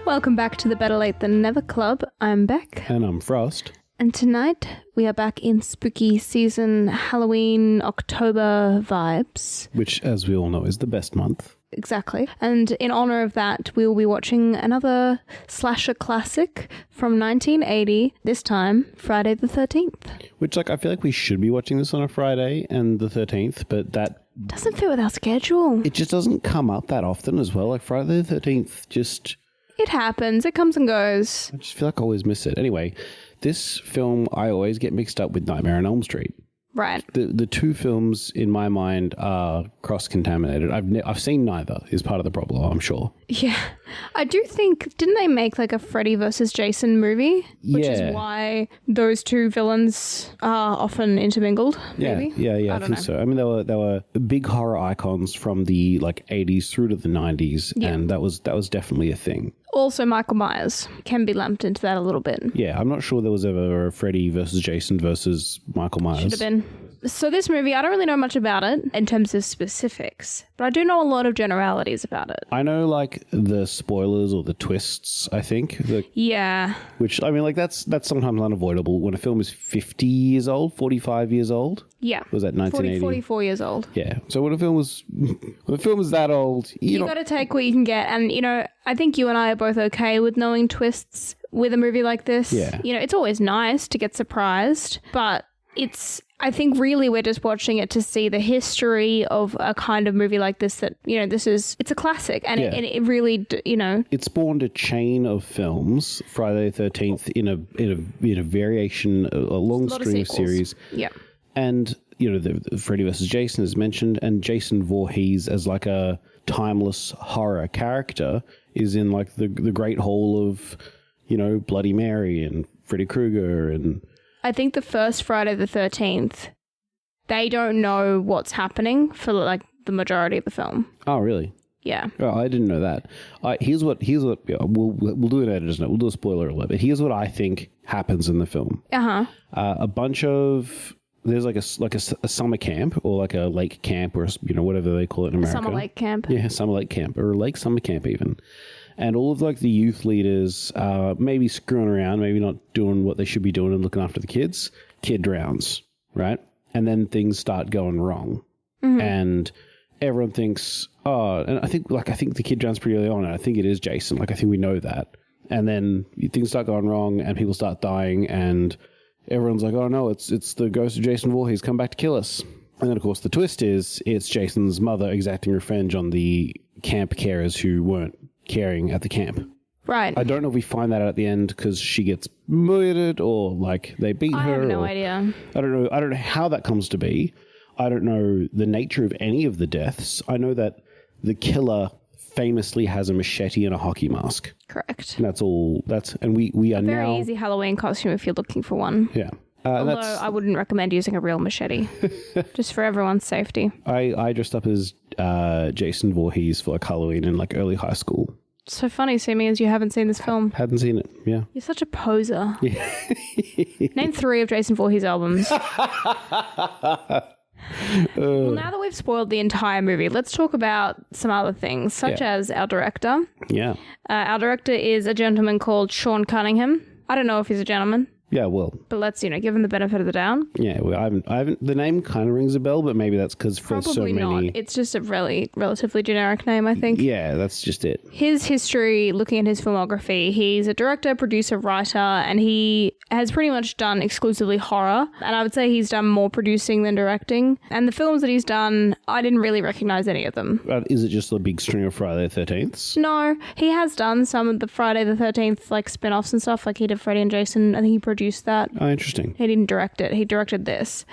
Welcome back to the Better Late Than Never Club. I'm Bec. And I'm Frost. And tonight we are back in spooky season Halloween October vibes. Which, as we all know, is the best month. Exactly. And in honor of that, we will be watching another slasher classic from 1980, this time Friday the 13th. Which, I feel like we should be watching this on a Friday and the 13th, but that doesn't fit with our schedule. It just doesn't come up that often as well. Like Friday the 13th just... It happens. It comes and goes. I just feel like I always miss it. Anyway, this film I always get mixed up with Nightmare on Elm Street. Right. The two films in my mind are cross-contaminated. I've seen neither is part of the problem, I'm sure. Yeah. I do think, didn't they make like a Freddy versus Jason movie? Which is why those two villains are often intermingled, maybe? Yeah, I think so. I mean, they were big horror icons from the 80s through to the 90s, and that was definitely a thing. Also, Michael Myers can be lumped into that a little bit. Yeah, I'm not sure there was ever a Freddy versus Jason versus Michael Myers. Should have been. So this movie, I don't really know much about it in terms of specifics, but I do know a lot of generalities about it. I know, the spoilers or the twists, I think. Yeah. Which, I mean, that's sometimes unavoidable when a film is 50 years old, 45 years old. Yeah. Was that 1980? 44 years old. Yeah. So when a film is that old... You got to take what you can get. And, I think you and I are both okay with knowing twists with a movie like this. Yeah. It's always nice to get surprised, but I think really we're just watching it to see the history of a kind of movie like this that, it's a classic and it really, It spawned a chain of films, Friday the 13th, in a variation, a long string of series. Yeah. And, the Freddy vs. Jason is mentioned, and Jason Voorhees as a timeless horror character is in the Great Hall of, Bloody Mary and Freddy Krueger and... I think the first Friday the 13th, they don't know what's happening for the majority of the film. Oh, really? Yeah. Oh, I didn't know that. Here's what we'll do an editor's note. We'll do a spoiler alert. But here's what I think happens in the film. A bunch of there's a summer camp or a lake camp or whatever they call it in America. Summer lake camp. Yeah, summer lake camp or lake summer camp even. And all of the youth leaders maybe screwing around, maybe not doing what they should be doing and looking after the kids. Kid drowns, right? And then things start going wrong. Mm-hmm. And everyone thinks, and I think the kid drowns pretty early on, and I think it is Jason. I think we know that. And then things start going wrong and people start dying and everyone's like, oh no, it's the ghost of Jason Voorhees come back to kill us. And then of course the twist is it's Jason's mother exacting revenge on the camp carers who weren't caring at the camp. Right. I don't know if we find that out at the end because she gets murdered or they beat her. I have no idea. I don't know how that comes to be. I don't know the nature of any of the deaths. I know that the killer famously has a machete and a hockey mask. Correct. And that's all. And we are very now... easy Halloween costume if you're looking for one. Yeah. Although I wouldn't recommend using a real machete, just for everyone's safety. I dressed up as Jason Voorhees for Halloween in early high school. So funny, seeming as you haven't seen this film. Hadn't seen it, yeah. You're such a poser. Yeah. Name 3 of Jason Voorhees' albums. Well, now that we've spoiled the entire movie, let's talk about some other things, such as our director. Yeah. Our director is a gentleman called Sean Cunningham. I don't know if he's a gentleman. Yeah, well. But let's, give him the benefit of the doubt. Yeah, well, I haven't. The name kind of rings a bell, but maybe that's because for so many. Probably not. It's just a relatively generic name, I think. Yeah, that's just it. His history, looking at his filmography, he's a director, producer, writer, and he has pretty much done exclusively horror. And I would say he's done more producing than directing. And the films that he's done, I didn't really recognize any of them. Is it just a big string of Friday the 13th? No, he has done some of the Friday the 13th spin-offs and stuff. He did Freddy and Jason. I think he produced that. Oh, interesting. He didn't direct it. He directed this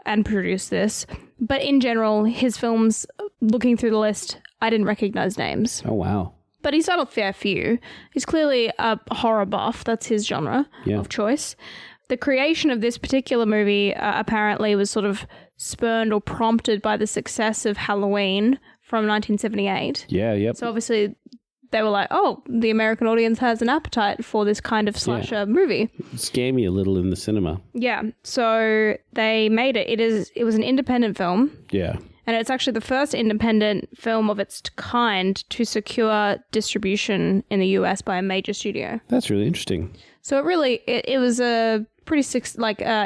and produced this. But in general, his films, looking through the list, I didn't recognize names. Oh, wow. But he's done a fair few. He's clearly a horror buff. That's his genre of choice. The creation of this particular movie apparently was sort of spurned or prompted by the success of Halloween from 1978. Yeah, yep. So obviously they were like, oh, the American audience has an appetite for this kind of slasher movie. Scare me a little in the cinema. Yeah. So they made it. It was an independent film. Yeah. And it's actually the first independent film of its kind to secure distribution in the US by a major studio. That's really interesting. So it was a pretty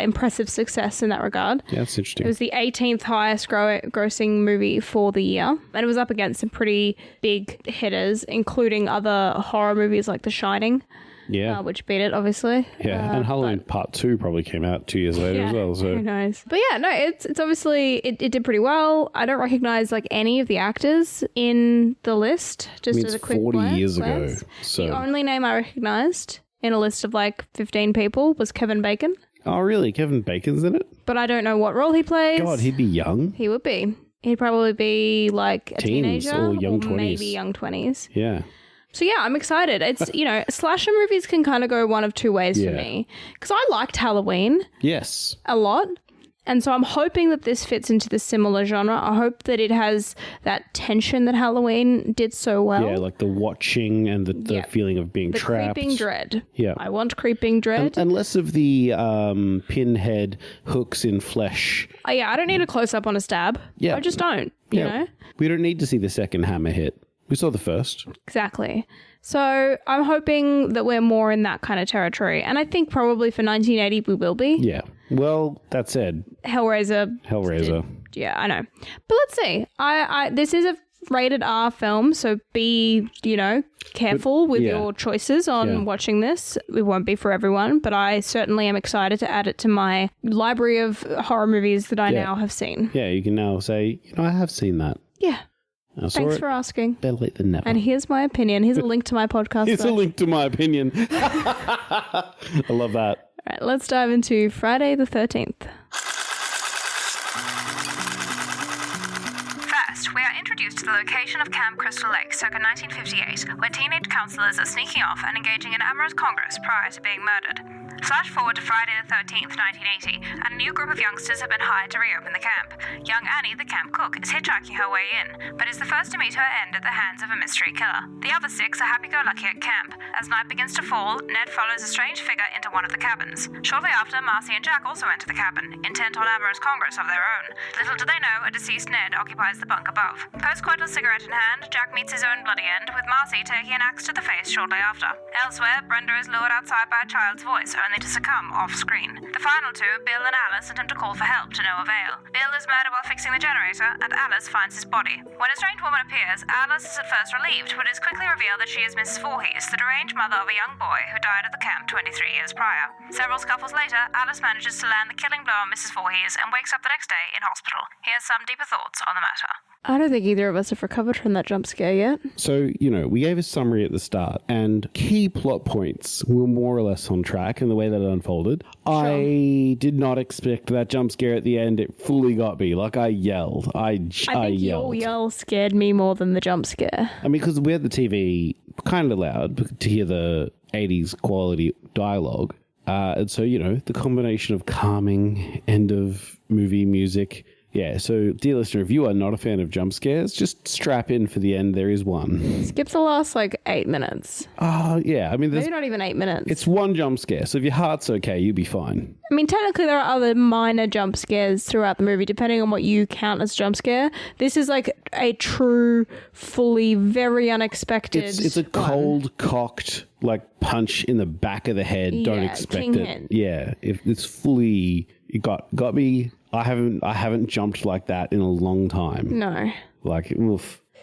impressive success in that regard. Yeah, that's interesting. It was the 18th highest grossing movie for the year. And it was up against some pretty big hitters, including other horror movies like The Shining. Yeah. Which beat it, obviously. Yeah, and Halloween Part 2 probably came out 2 years later as well. So who knows? But yeah, no, it's obviously, it did pretty well. I don't recognize like any of the actors in the list, just as a quick 40 years glance. ago. So. The only name I recognized in a list of like 15 people was Kevin Bacon. Oh, really? Kevin Bacon's in it? But I don't know what role he plays. God, he'd be young. He would be. He'd probably be like a Teens teenager or young 20s. Maybe young 20s. Yeah. So yeah, I'm excited. It's, slasher movies can kind of go one of two ways for me. Because I liked Halloween Yes. a lot. And so I'm hoping that this fits into the similar genre. I hope that it has that tension that Halloween did so well. Yeah, like the watching and the feeling of being trapped. Creeping dread. Yeah. I want creeping dread. And less of the pinhead hooks in flesh. Oh, yeah, I don't need a close-up on a stab. Yeah. I just don't, you know? We don't need to see the second hammer hit. We saw the first. Exactly. So I'm hoping that we're more in that kind of territory. And I think probably for 1980 we will be. Yeah. Well, that said. Hellraiser. Yeah, I know. But let's see. This is a rated R film, so be, careful with your choices on watching this. It won't be for everyone, but I certainly am excited to add it to my library of horror movies that I now have seen. Yeah, you can now say, I have seen that. Yeah. Thanks for asking. Better late than never. And here's my opinion. Here's a link to my podcast. Here's a link to my opinion. I love that. All right, let's dive into Friday the 13th. First, we are introduced to the location of Camp Crystal Lake circa 1958, where teenage counselors are sneaking off and engaging in amorous congress prior to being murdered. Flash forward to Friday the 13th, 1980, and a new group of youngsters have been hired to reopen the camp. Young Annie, the camp cook, is hitchhiking her way in, but is the first to meet her end at the hands of a mystery killer. The other 6 are happy-go-lucky at camp. As night begins to fall, Ned follows a strange figure into one of the cabins. Shortly after, Marcy and Jack also enter the cabin, intent on amorous congress of their own. Little do they know, a deceased Ned occupies the bunk above. Post-coital cigarette in hand, Jack meets his own bloody end, with Marcy taking an axe to the face shortly after. Elsewhere, Brenda is lured outside by a child's voice, only to succumb off-screen. The final 2, Bill and Alice, attempt to call for help to no avail. Bill is murdered while fixing the generator, and Alice finds his body. When a strange woman appears, Alice is at first relieved, but is quickly revealed that she is Mrs. Voorhees, the deranged mother of a young boy who died at the camp 23 years prior. Several scuffles later, Alice manages to land the killing blow on Mrs. Voorhees and wakes up the next day in hospital. He has some deeper thoughts on the matter. I don't think either of us have recovered from that jump scare yet. So, we gave a summary at the start, and key plot points were more or less on track in the way that it unfolded. Sure. I did not expect that jump scare at the end. It fully got me. Like, I yelled. I think your yell scared me more than the jump scare. I mean, because we had the TV kind of loud to hear the 80s quality dialogue. And so, the combination of calming end of movie music. Yeah, so dear listener, if you are not a fan of jump scares, just strap in for the end. There is one. Skip the last 8 minutes. Oh, yeah. I mean, maybe not even 8 minutes. It's one jump scare, so if your heart's okay, you'll be fine. I mean, technically there are other minor jump scares throughout the movie, depending on what you count as jump scare. This is a true, fully, very unexpected It's a cold, cocked, punch in the back of the head. Yeah, don't expect king it. head. Yeah, if it's fully... It got me... I haven't jumped like that in a long time. No.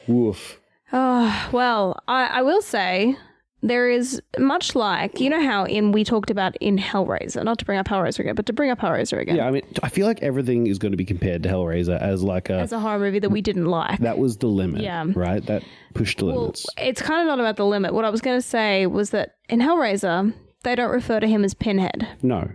Woof. Oh, well, I will say there is much like, how we talked about in Hellraiser, not to bring up Hellraiser again, but to bring up Hellraiser again. Yeah, I mean, I feel like everything is going to be compared to Hellraiser as a horror movie that we didn't like. That was the limit, right? That pushed the limits. It's kind of not about the limit. What I was going to say was that in Hellraiser, they don't refer to him as Pinhead. No.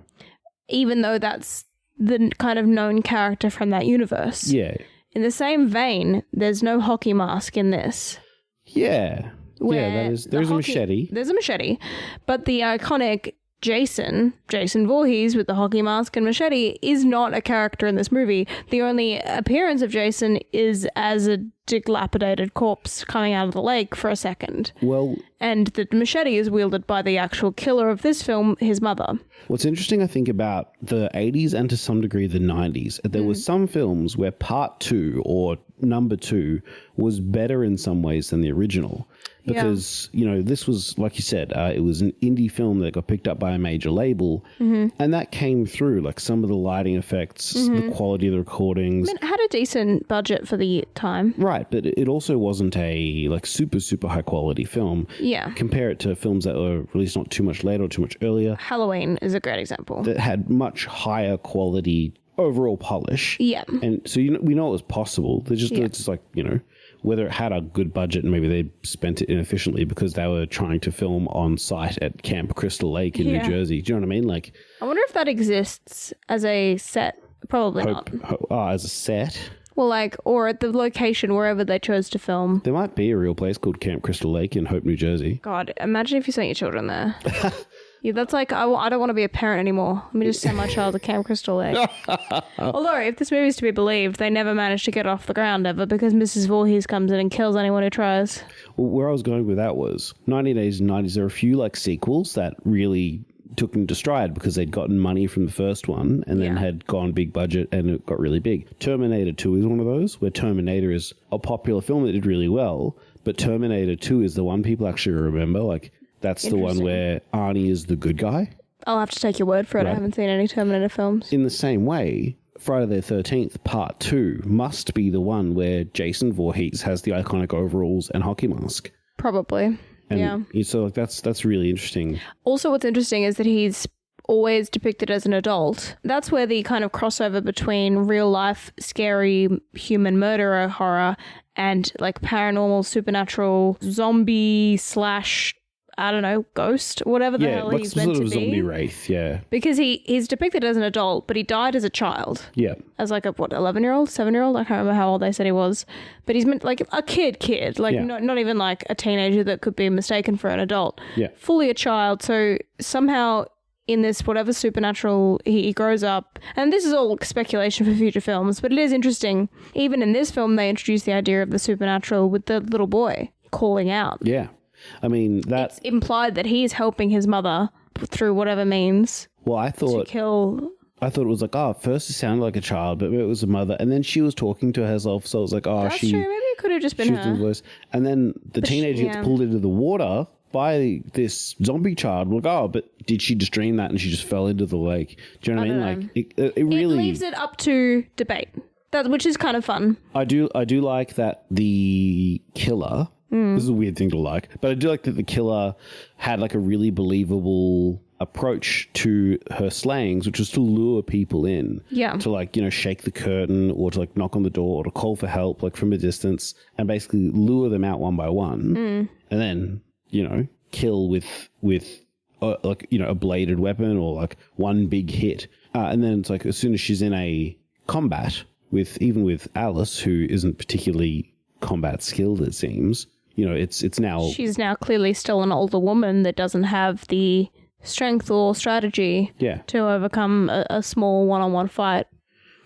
Even though that's the kind of known character from that universe. Yeah. In the same vein, there's no hockey mask in this. Yeah. There's a machete. There's a machete. But the iconic Jason Voorhees with the hockey mask and machete, is not a character in this movie. The only appearance of Jason is as a dilapidated corpse coming out of the lake for a second. Well, and the machete is wielded by the actual killer of this film, his mother. What's interesting, I think, about the 80s and to some degree the 90s, there were some films where part 2 or number 2 was better in some ways than the original. Because, you know, this was, like you said, it was an indie film that got picked up by a major label. And that came through, like some of the lighting effects, the quality of the recordings. I mean, it had a decent budget for the time. Right, but it also wasn't a, like, super, super high quality film. Yeah. Compare it to films that were released not too much later or too much earlier. Halloween is a great example. That had much higher quality overall polish. Yeah. And so, you know, we know it was possible. It's just like, you know, whether it had a good budget and maybe they spent it inefficiently because they were trying to film on site at Camp Crystal Lake in New Jersey. Do you know what I mean? Like, I wonder if that exists as a set. Probably not. As a set? Well, like, or at the location, wherever they chose to film. There might be a real place called Camp Crystal Lake in Hope, New Jersey. God, imagine if you sent your children there. Yeah, that's like, I don't want to be a parent anymore. Let me just send my child to Camp Crystal Lake. Although, if this movie is to be believed, they never managed to get off the ground ever because Mrs. Voorhees comes in and kills anyone who tries. Well, where I was going with that was 1980s and 90s, there were a few like sequels that really took them to stride because they'd gotten money from the first one and then had gone big budget and it got really big. Terminator 2 is one of those where Terminator is a popular film that did really well, but Terminator 2 is the one people actually remember. Like, that's the one where Arnie is the good guy. I'll have to take your word for it. Right. I haven't seen any Terminator films. In the same way, Friday the 13th Part 2 must be the one where Jason Voorhees has the iconic overalls and hockey mask. Probably. And so like that's really interesting. Also, what's interesting is that he's always depicted as an adult. That's where the kind of crossover between real life scary human murderer horror and like paranormal, supernatural, zombie / I don't know, ghost, whatever the hell he's meant to be. Yeah, sort of zombie wraith, yeah. Because he's depicted as an adult, but he died as a child. Yeah. As like a, 11-year-old, 7-year-old? I can't remember how old they said he was. But he's meant like a kid. Like not even like a teenager that could be mistaken for an adult. Yeah. Fully a child. So somehow in this whatever supernatural, he grows up. And this is all speculation for future films, but it is interesting. Even in this film, they introduce the idea of the supernatural with the little boy calling out. Yeah. I mean, it's implied that he is helping his mother through whatever means. Well, I thought it was like, at first it sounded like a child, but it was a mother, and then she was talking to herself, so it was like, that's true. Maybe it could have just been her. And then the teenager gets pulled into the water by this zombie child. Like, but did she just dream that and she just fell into the lake? Do you know what I mean? Like, it really leaves it up to debate. Which is kind of fun. I do like that the killer. This is a weird thing to like, but I do like that the killer had like a really believable approach to her slayings, which was to lure people in. Yeah. To like, you know, shake the curtain or to like knock on the door or to call for help like from a distance and basically lure them out one by one. And then, you know, kill with like, you know, a bladed weapon or like one big hit. And then it's like as soon as she's in a combat even with Alice, who isn't particularly combat skilled, it seems. You know, it's now... She's now clearly still an older woman that doesn't have the strength or strategy to overcome a small one-on-one fight.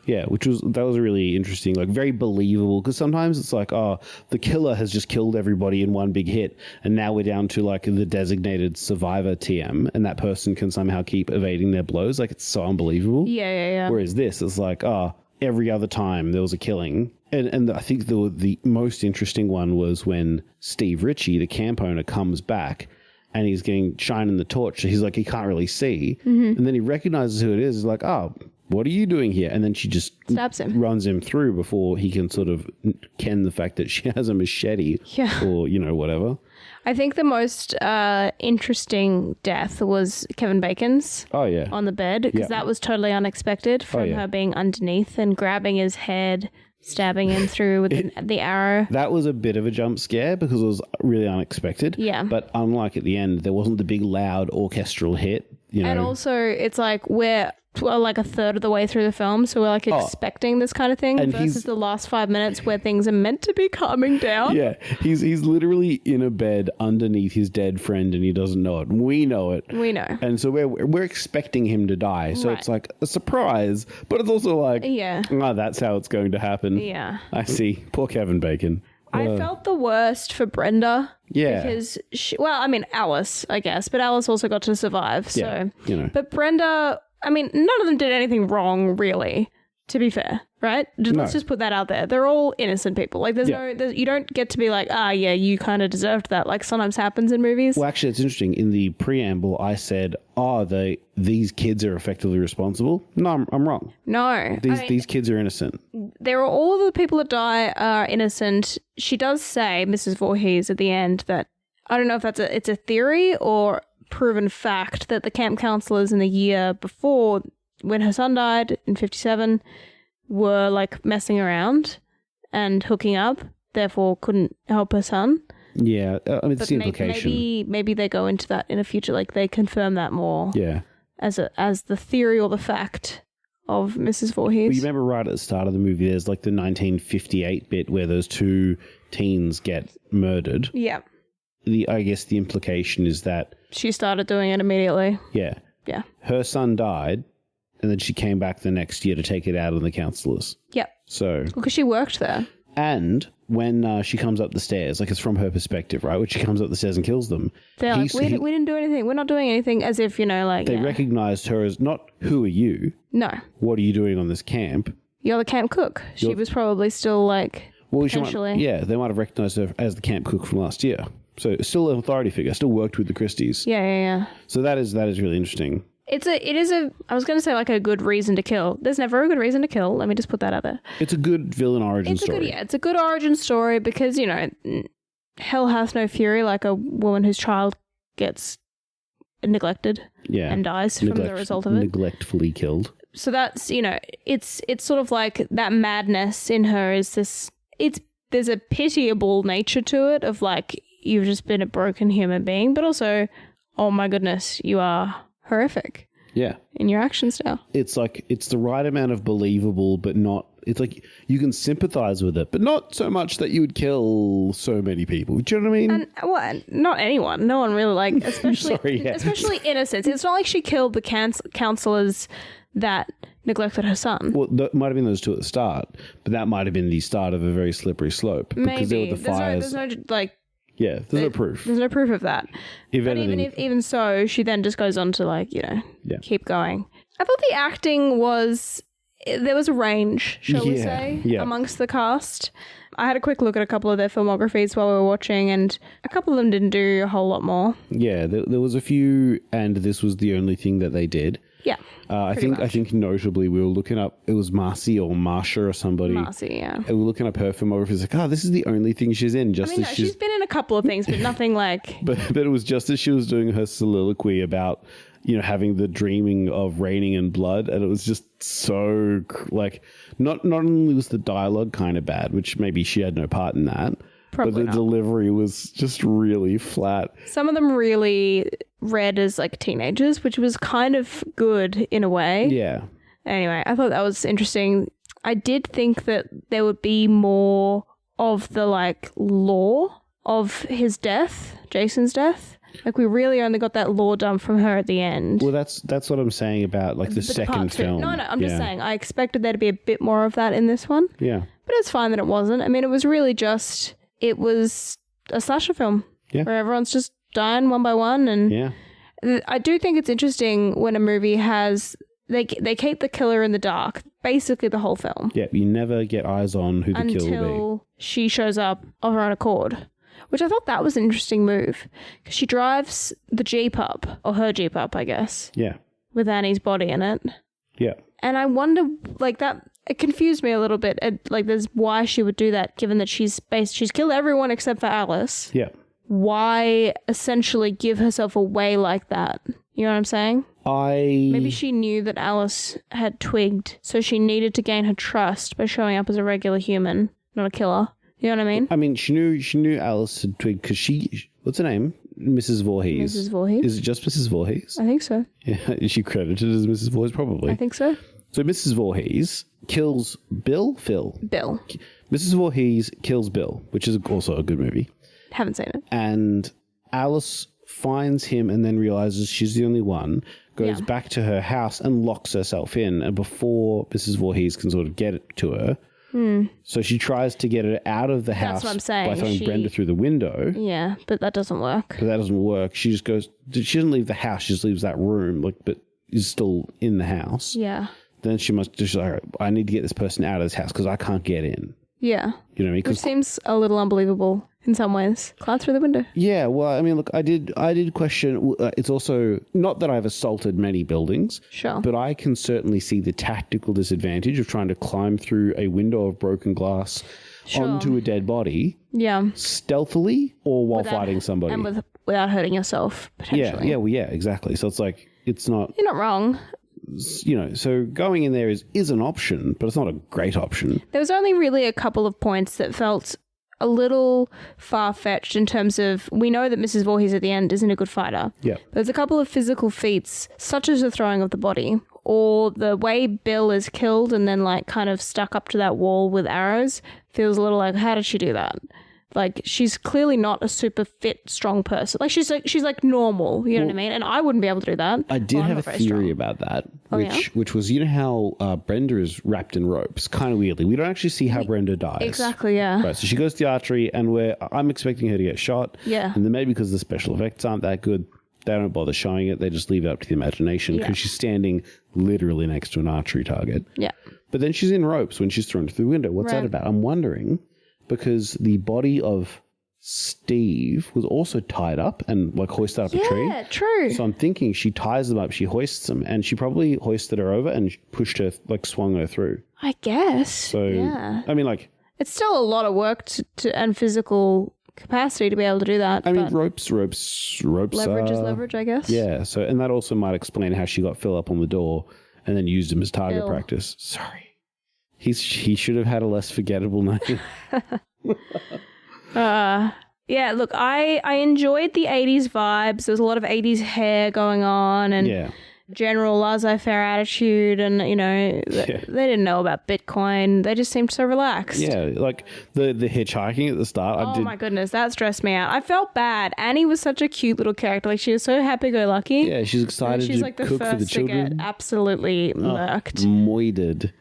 Yeah, that was really interesting, like very believable, because sometimes it's like, the killer has just killed everybody in one big hit, and now we're down to like the designated survivor TM, and that person can somehow keep evading their blows. Like, it's so unbelievable. Yeah. Whereas this is like, every other time there was a killing. And I think the most interesting one was when Steve Ritchie, the camp owner, comes back and he's getting shining the torch. He's like, he can't really see. And then he recognizes who it is. He's like, what are you doing here? And then she just stabs him, runs him through before he can sort of ken the fact that she has a machete or, you know, whatever. I think the most interesting death was Kevin Bacon's on the bed, because that was totally unexpected from her being underneath and grabbing his head, stabbing him through with the arrow. That was a bit of a jump scare because it was really unexpected. Yeah. But unlike at the end, there wasn't the big loud orchestral hit. you know. And also, it's like we're like a third of the way through the film, so we're like expecting this kind of thing And versus the last 5 minutes where things are meant to be calming down. Yeah, he's literally in a bed underneath his dead friend, and he doesn't know it. We know it. We know. And so we're expecting him to die. So it's like a surprise, but it's also like, that's how it's going to happen. Yeah. I see. Poor Kevin Bacon. I felt the worst for Brenda. Yeah. Because, Alice, I guess, but Alice also got to survive. So, Yeah, you know. But Brenda, none of them did anything wrong, really, to be fair, right? Let's just put that out there. They're all innocent people. Like, you don't get to be like, you kind of deserved that. Like, sometimes happens in movies. Well, actually, it's interesting. In the preamble, I said, these kids are effectively responsible. No, I'm wrong. No. These kids are innocent. All of the people that die are innocent. She does say, Mrs. Voorhees, at the end, that I don't know if it's a theory or proven fact that the camp counselors in the year before, when her son died in 1957, were like messing around and hooking up, therefore couldn't help her son. Yeah, it's the implication. Maybe they go into that in the future, like they confirm that more. Yeah, as the theory or the fact of Mrs. Voorhees. Well, you remember right at the start of the movie, there's like the 1958 bit where those two teens get murdered. Yeah. I guess the implication is that she started doing it immediately. Yeah. Yeah. Her son died, and then she came back the next year to take it out on the counselors. Yep. So. Because she worked there. And when she comes up the stairs, like it's from her perspective, right? When she comes up the stairs and kills them. They're like, we didn't do anything. We're not doing anything, as if, They recognized her as not, who are you? No. What are you doing on this camp? You're the camp cook. She was probably still potentially. They might have recognized her as the camp cook from last year. So still an authority figure, still worked with the Christies. Yeah. So that is really interesting. It is I was going to say like a good reason to kill. There's never a good reason to kill. Let me just put that out there. It's a good villain origin story. It's a good origin story because, hell hath no fury like a woman whose child gets neglected and dies from the result of it. Neglectfully killed. So that's, it's sort of like that madness in her is this, there's a pitiable nature to it of like, you've just been a broken human being, but also, oh my goodness, you are horrific. Yeah. In your actions now. It's like, it's the right amount of believable, but not, it's like you can sympathize with it, but not so much that you would kill so many people. Do you know what I mean? And, not anyone. No one really especially innocents. It's not like she killed the counselors that neglected her son. Well, that might have been those two at the start, but that might have been the start of a very slippery slope. Because there were the fires. There's there's no proof. There's no proof of that. Even so, she then just goes on to keep going. I thought the acting there was a range, shall we say, amongst the cast. I had a quick look at a couple of their filmographies while we were watching, and a couple of them didn't do a whole lot more. Yeah, there was a few, and this was the only thing that they did. Yeah, I think notably we were looking up, it was Marcy or Marsha or somebody. Marcy, yeah. And we were looking up her filmography. It's like, this is the only thing she's in. She's been in a couple of things, but nothing like... But it was just as she was doing her soliloquy about, having the dreaming of raining and blood. And it was just so, not only was the dialogue kind of bad, which maybe she had no part in that, Probably but the delivery was just really flat. Some of them really read as teenagers, which was kind of good in a way. Yeah. Anyway, I thought that was interesting. I did think that there would be more of the lore of his death, Jason's death. We really only got that lore done from her at the end. Well, that's what I'm saying about the second film. No, I'm just saying I expected there to be a bit more of that in this one. Yeah. But it's fine that it wasn't. It was really just... It was a slasher film where everyone's just dying one by one. And I do think it's interesting when a movie has... They keep the killer in the dark, basically the whole film. Yeah, you never get eyes on who the killer will be. Until she shows up of her own accord, which I thought that was an interesting move. Because she drives the Jeep up, or her Jeep up, I guess. Yeah. With Annie's body in it. Yeah. And I wonder, that... It confused me a little bit. There's why she would do that, given that she's killed everyone except for Alice. Yeah. Why essentially give herself away like that? You know what I'm saying? Maybe she knew that Alice had twigged, so she needed to gain her trust by showing up as a regular human, not a killer. You know what I mean? She knew Alice had twigged because what's her name? Mrs. Voorhees. Mrs. Voorhees. Is it just Mrs. Voorhees? I think so. Yeah. Is she credited as Mrs. Voorhees? Probably. I think so. So Mrs. Voorhees kills Bill? Phil? Bill. Mrs. Voorhees kills Bill, which is also a good movie. Haven't seen it. And Alice finds him and then realizes she's the only one, goes back to her house and locks herself in. And before Mrs. Voorhees can sort of get it to her, so she tries to get her out of the house what I'm saying. by throwing Brenda through the window. Yeah, but that doesn't work. But that doesn't work. She just goes, she doesn't leave the house, she just leaves that room, but is still in the house. Yeah. Then she must just like, I need to get this person out of this house because I can't get in. Yeah. You know what I mean? Which seems a little unbelievable in some ways. Climb through the window. Yeah, well, I mean, look, I did question. It's also not that I've assaulted many buildings, Sure. but I can certainly see the tactical disadvantage of trying to climb through a window of broken glass onto a dead body, stealthily or while fighting somebody, and without hurting yourself potentially. Yeah, exactly. So it's like it's not. You're not wrong. You know, so going in there is an option, but it's not a great option. There was only really a couple of points that felt a little far-fetched in terms of, we know that Mrs. Voorhees at the end isn't a good fighter. Yeah. There's a couple of physical feats, such as the throwing of the body, or the way Bill is killed and then like kind of stuck up to that wall with arrows, feels a little like, how did she do that? Like, she's clearly not a super fit, strong person. Like, she's like normal, you know what I mean? And I wouldn't be able to do that. I did have a theory about that, which was, you know how Brenda is wrapped in ropes, kind of weirdly. We don't actually see how Brenda dies. Exactly, yeah. Right, so she goes to the archery, and I'm expecting her to get shot. Yeah. And then maybe because the special effects aren't that good, they don't bother showing it. They just leave it up to the imagination because she's standing literally next to an archery target. Yeah. But then she's in ropes when she's thrown through the window. What's that about? I'm wondering, because the body of Steve was also tied up and like hoisted up a tree. Yeah, true. So I'm thinking she ties them up, she hoists them, and she probably hoisted her over and pushed her, like swung her through. I guess. So, yeah. I mean, like... It's still a lot of work and physical capacity to be able to do that. I mean, ropes. Leverage is leverage, I guess. Yeah, so, and that also might explain how she got Phil up on the door and then used him as target practice. Sorry. He should have had a less forgettable name. Yeah, look, I enjoyed the 80s vibes. There was a lot of 80s hair going on and general laissez-faire attitude, and, you know, they didn't know about Bitcoin. They just seemed so relaxed. Yeah, like the hitchhiking at the start. Oh my goodness, that stressed me out. I felt bad. Annie was such a cute little character. Like, she was so happy-go-lucky. Yeah, she's excited she's to like the cook first for the children. To get absolutely murked. Moided.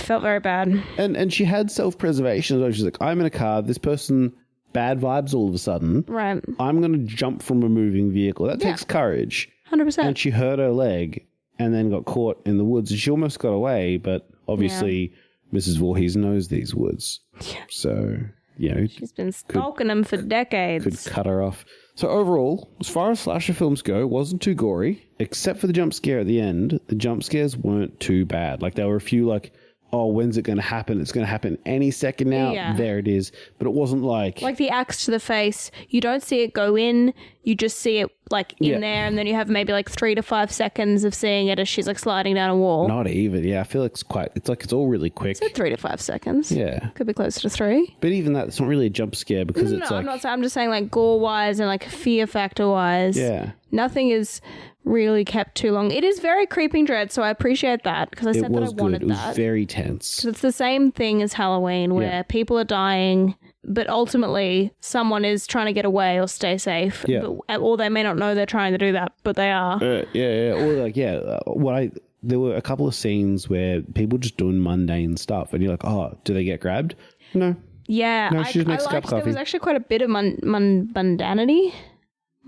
Felt very bad. And she had self-preservation. So she's like, I'm in a car. This person, bad vibes all of a sudden. Right. I'm going to jump from a moving vehicle. That takes courage. 100%. And she hurt her leg and then got caught in the woods. And she almost got away, but obviously Mrs. Voorhees knows these woods. Yeah. So, you know. She's been stalking them for decades. Could cut her off. So overall, as far as slasher films go, it wasn't too gory, except for the jump scare at the end. The jump scares weren't too bad. Like, there were a few like, oh, when's it going to happen? It's going to happen any second now. Yeah. There it is. But it wasn't like the axe to the face. You don't see it go in. You just see it like in there, and then you have maybe like 3 to 5 seconds of seeing it as she's like sliding down a wall. Not even. Yeah, I feel like it's all really quick. So 3 to 5 seconds. Yeah. Could be closer to 3. But even that, it's not really a jump scare because it's like... I'm just saying like gore-wise and like fear factor-wise. Yeah. Nothing is really kept too long. It is very creeping dread, so I appreciate that because I said that I wanted that. It was very tense. It's the same thing as Halloween where people are dying, but ultimately someone is trying to get away or stay safe. Yeah. Or they may not know they're trying to do that, but they are. Or like, there were a couple of scenes where people just doing mundane stuff and you're like, oh, do they get grabbed? No. Yeah. No, she just makes a cup of coffee. There was actually quite a bit of mundanity.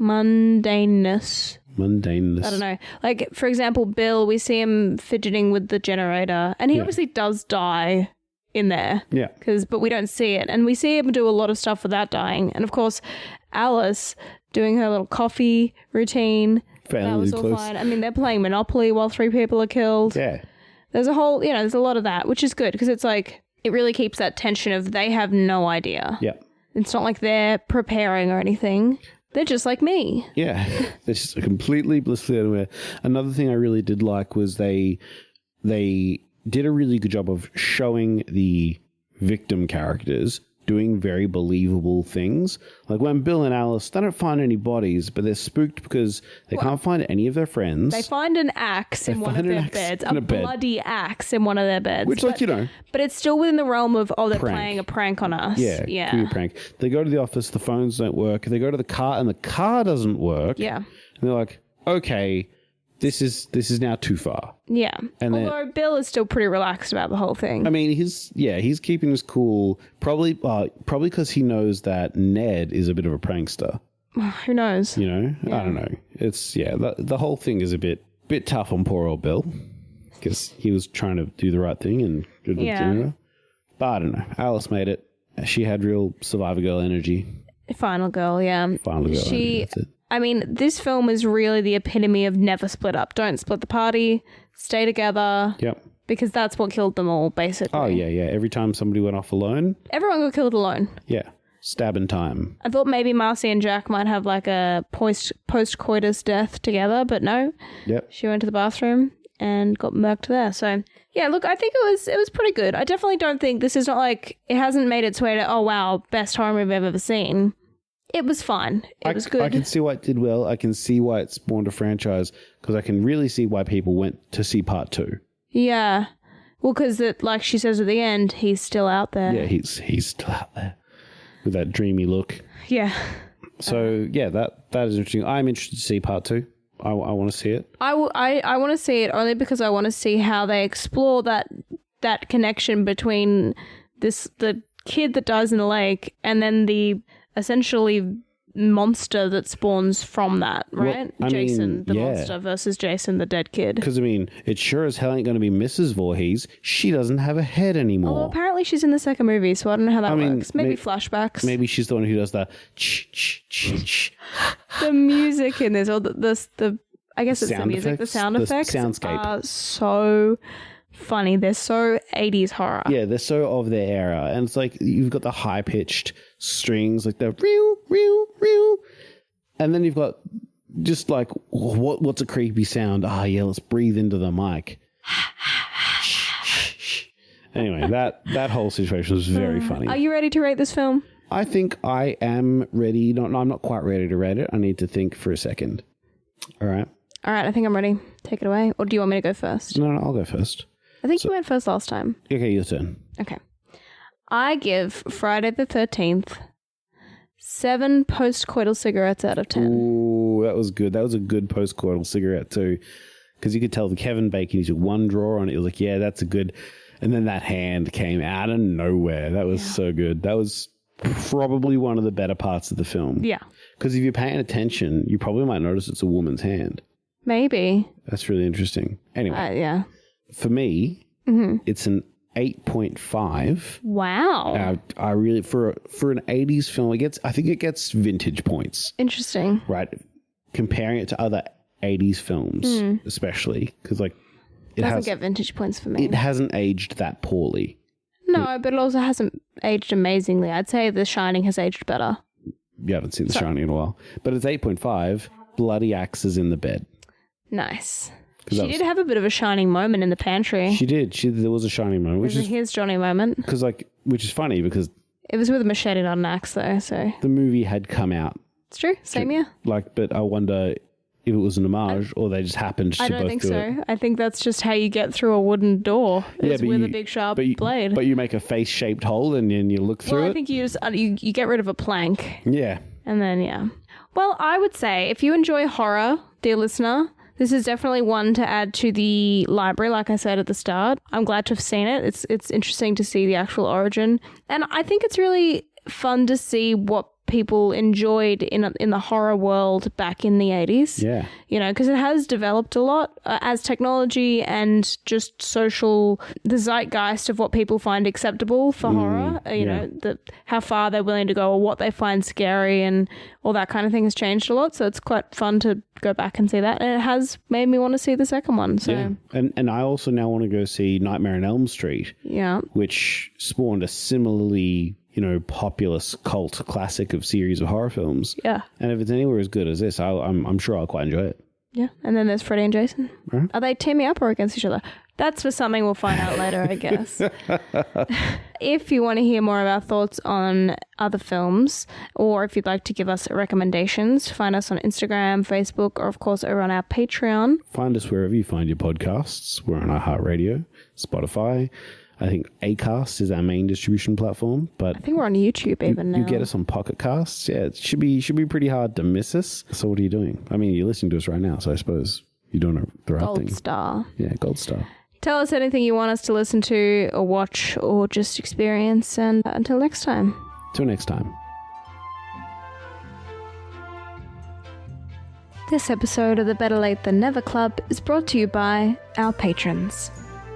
Mundaneness. I don't know. Like, for example, Bill, we see him fidgeting with the generator, and he obviously does die in there. Yeah. But we don't see it. And we see him do a lot of stuff without dying. And, of course, Alice doing her little coffee routine. That was all fine. I mean, they're playing Monopoly while 3 people are killed. Yeah. There's a whole, there's a lot of that, which is good because it's like, it really keeps that tension of they have no idea. Yeah. It's not like they're preparing or anything. They're just like me. Yeah, they're just completely blissfully unaware. Another thing I really did like was they did a really good job of showing the victim characters doing very believable things. Like when Bill and Alice, they don't find any bodies, but they're spooked because they can't find any of their friends. They find an axe in one of their beds. A bloody axe in one of their beds. Which, like, you know. But it's still within the realm of, they're playing a prank on us. Yeah. Could be a prank. They go to the office, the phones don't work. They go to the car and the car doesn't work. Yeah. And they're like, okay, this is now too far. Yeah. And although Bill is still pretty relaxed about the whole thing. I mean, he's keeping his cool, probably because he knows that Ned is a bit of a prankster. Who knows? You know? Yeah. I don't know. It's, the whole thing is a bit tough on poor old Bill because he was trying to do the right thing and but I don't know. Alice made it. She had real Survivor Girl energy. Final girl, yeah. Final girl energy, that's it. I mean, this film is really the epitome of never split up. Don't split the party. Stay together. Yep. Because that's what killed them all, basically. Oh, yeah. Every time somebody went off alone. Everyone got killed alone. Yeah. Stab in time. I thought maybe Marcy and Jack might have like a post-coitus death together, but no. Yep. She went to the bathroom and got murked there. So, yeah, look, I think it was pretty good. I definitely don't think this is not like, it hasn't made its way to, oh, wow, best horror movie I've ever seen. It was fine. It was good. I can see why it did well. I can see why it spawned a franchise because I can really see why people went to see part 2. Yeah. Well, because like she says at the end, he's still out there. Yeah, he's still out there with that dreamy look. Yeah. So, that is interesting. I'm interested to see part 2. I want to see it. I want to see it only because I want to see how they explore that connection between the kid that dies in the lake and then the essentially monster that spawns from that, right? Well, Jason, the monster versus Jason, the dead kid. Because, I mean, it sure as hell ain't going to be Mrs. Voorhees. She doesn't have a head anymore. Well, apparently she's in the second movie, so I don't know how that works. Maybe flashbacks. Maybe she's the one who does the the music in this, or the I guess it's the music, effects, the sound effects soundscape are so funny. They're so 80s horror. Yeah, they're so of their era. And it's like you've got the high-pitched strings, like the real, real, real. And then you've got just like, what's a creepy sound? Let's breathe into the mic. Anyway, that whole situation was very funny. Are you ready to rate this film? I think I am ready. No, I'm not quite ready to rate it. I need to think for a second. All right, I think I'm ready. Take it away. Or do you want me to go first? No, I'll go first. I think you went first last time. Okay, your turn. Okay. I give Friday the 13th 7 post-coital cigarettes out of 10. Ooh, that was good. That was a good post-coital cigarette too. Because you could tell the Kevin Bacon, he took one draw on it. It was like, yeah, that's a good. And then that hand came out of nowhere. That was so good. That was probably one of the better parts of the film. Yeah. Because if you're paying attention, you probably might notice it's a woman's hand. Maybe. That's really interesting. Anyway. Yeah. For me, it's an 8.5. Wow. I really for an 80s film, I think it gets vintage points. Interesting. Right. Comparing it to other 80s films, especially because like it doesn't get vintage points for me. It hasn't aged that poorly. No, but it also hasn't aged amazingly. I'd say The Shining has aged better. You haven't seen The Shining in a while. But it's 8.5. Bloody axes in the bed. Nice. She did have a bit of a shining moment in the pantry. She did. There was a shining moment. Which is his Johnny moment. Which is funny because... It was with a machete, not an axe, though, so... The movie had come out. It's true. Same year. But I wonder if it was an homage or they just happened to both do it. I don't think so. I think that's just how you get through a wooden door. With a big sharp blade. But you make a face-shaped hole and then you look through it. I think you just you get rid of a plank. Yeah. And then, Well, I would say if you enjoy horror, dear listener... This is definitely one to add to the library, like I said at the start. I'm glad to have seen it. It's interesting to see the actual origin. And I think it's really fun to see what people enjoyed in the horror world back in the 80s. Yeah. Because it has developed a lot as technology and just the zeitgeist of what people find acceptable for horror, how far they're willing to go or what they find scary and all that kind of thing has changed a lot. So it's quite fun to go back and see that. And it has made me want to see the second one. So. Yeah. And I also now want to go see Nightmare on Elm Street. Yeah. Which spawned a similarly... populous cult classic of series of horror films. Yeah. And if it's anywhere as good as this, I'm sure I'll quite enjoy it. Yeah, and then there's Freddy and Jason. Right. Are they teaming up or against each other? That's for something we'll find out later, I guess. If you want to hear more of our thoughts on other films, or if you'd like to give us recommendations, find us on Instagram, Facebook, or of course over on our Patreon. Find us wherever you find your podcasts. We're on iHeartRadio, Spotify. I think Acast is our main distribution platform, but I think we're on YouTube even now. You get us on Pocket Casts. Yeah, it should be pretty hard to miss us. So what are you doing? I mean, you're listening to us right now, so I suppose you're doing the right thing. Gold star. Yeah, gold star. Tell us anything you want us to listen to or watch or just experience, and until next time. Till next time. This episode of the Better Late Than Never Club is brought to you by our patrons: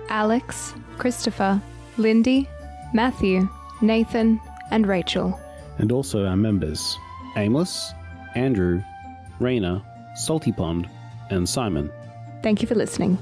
Alex, Christopher, Lindy, Matthew, Nathan, and Rachel. And also our members: Aimless, Andrew, Raina, Salty Pond, and Simon. Thank you for listening.